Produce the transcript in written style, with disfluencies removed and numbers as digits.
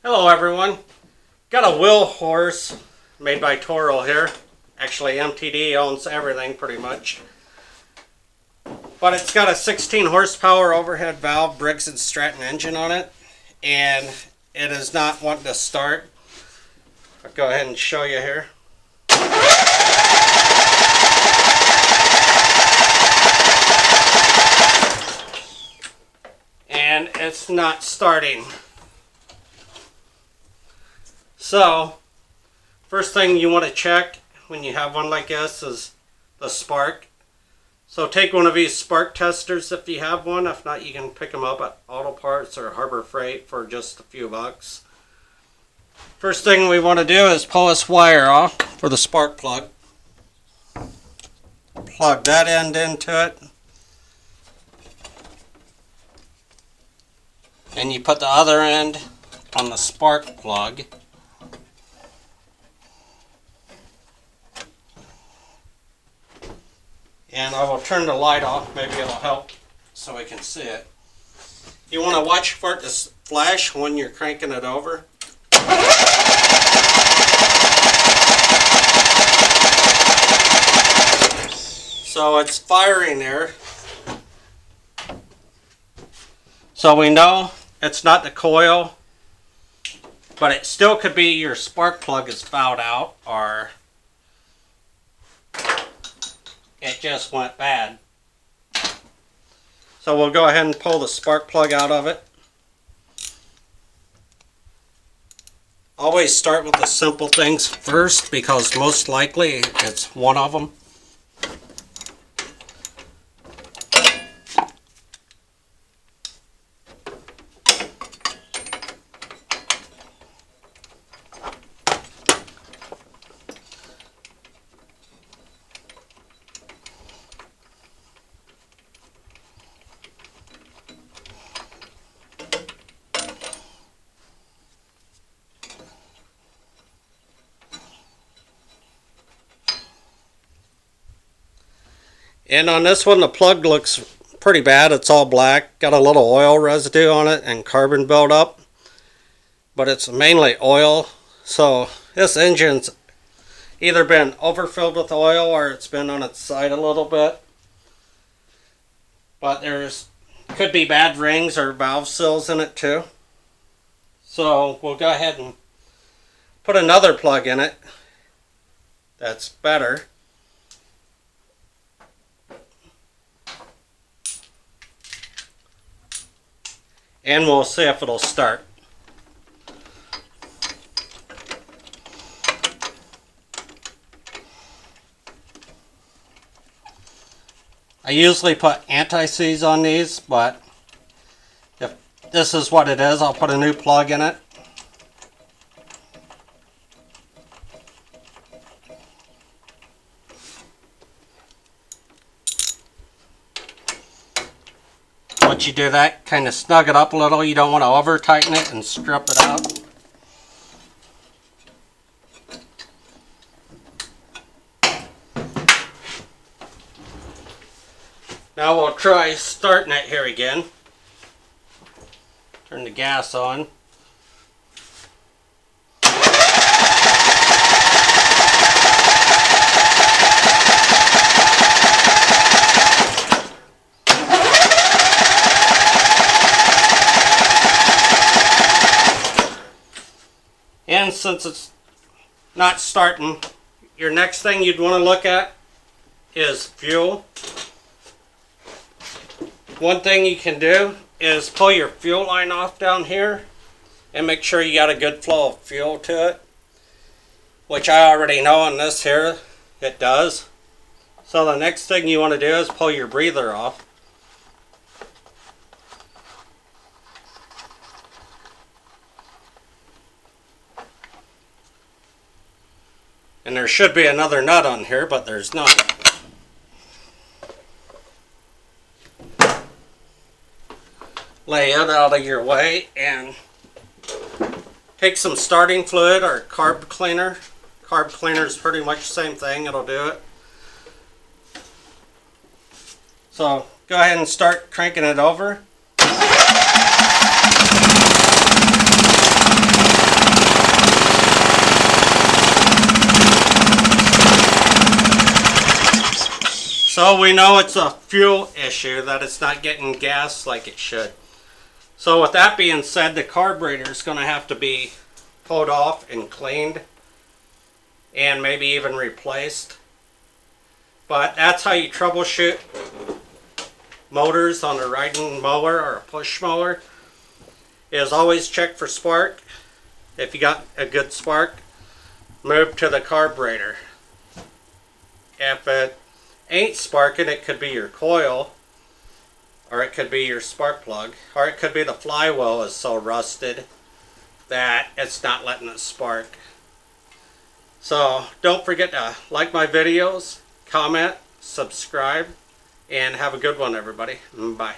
Hello everyone. Got a wheel horse made by Toro here. Actually MTD owns everything pretty much. But it's got a 16 horsepower overhead valve Briggs & Stratton engine on it. And it is not wanting to start. I'll go ahead and show you here. And it's not starting. So, first thing you want to check when you have one like this is the spark. So take one of these spark testers if you have one. If not, you can pick them up at Auto Parts or Harbor Freight for just a few bucks. First thing we want to do is pull this wire off for the spark plug. Plug that end into it. And you put the other end on the spark plug. And I will turn the light off, maybe it'll help so we can see it. You want to watch for it to flash when you're cranking it over. So it's firing there. So we know it's not the coil, but it still could be your spark plug is fouled out or it just went bad. So we'll go ahead and pull the spark plug out of it. Always start with the simple things first because most likely it's one of them. And on this one, the plug looks pretty bad. It's all black. Got a little oil residue on it and carbon buildup. But it's mainly oil. So this engine's either been overfilled with oil or it's been on its side a little bit. But there's could be bad rings or valve seals in it too. So we'll go ahead and put another plug in it that's better. And we'll see if it'll start. I usually put anti-seize on these, but if this is what it is, I'll put a new plug in it. Once you do that, kind of snug it up a little. You don't want to over tighten it and strip it out. Now we'll try starting it here again. Turn the gas on. And since it's not starting, your next thing you'd want to look at is fuel. One thing you can do is pull your fuel line off down here and make sure you got a good flow of fuel to it, which I already know on this here it does. So the next thing you want to do is pull your breather off. And there should be another nut on here, but there's not. Lay it out of your way and take some starting fluid or carb cleaner. Carb cleaner is pretty much the same thing, it'll do it. So go ahead and start cranking it over. So we know it's a fuel issue, that it's not getting gas like it should. So with that being said, the carburetor is going to have to be pulled off and cleaned and maybe even replaced. But that's how you troubleshoot motors on a riding mower or a push mower, is always check for spark. If you got a good spark, move to the carburetor. If it ain't sparking, it could be your coil, or it could be your spark plug, or it could be the flywheel is so rusted that it's not letting it spark. So don't forget to like my videos, comment, subscribe, and have a good one, everybody. Bye.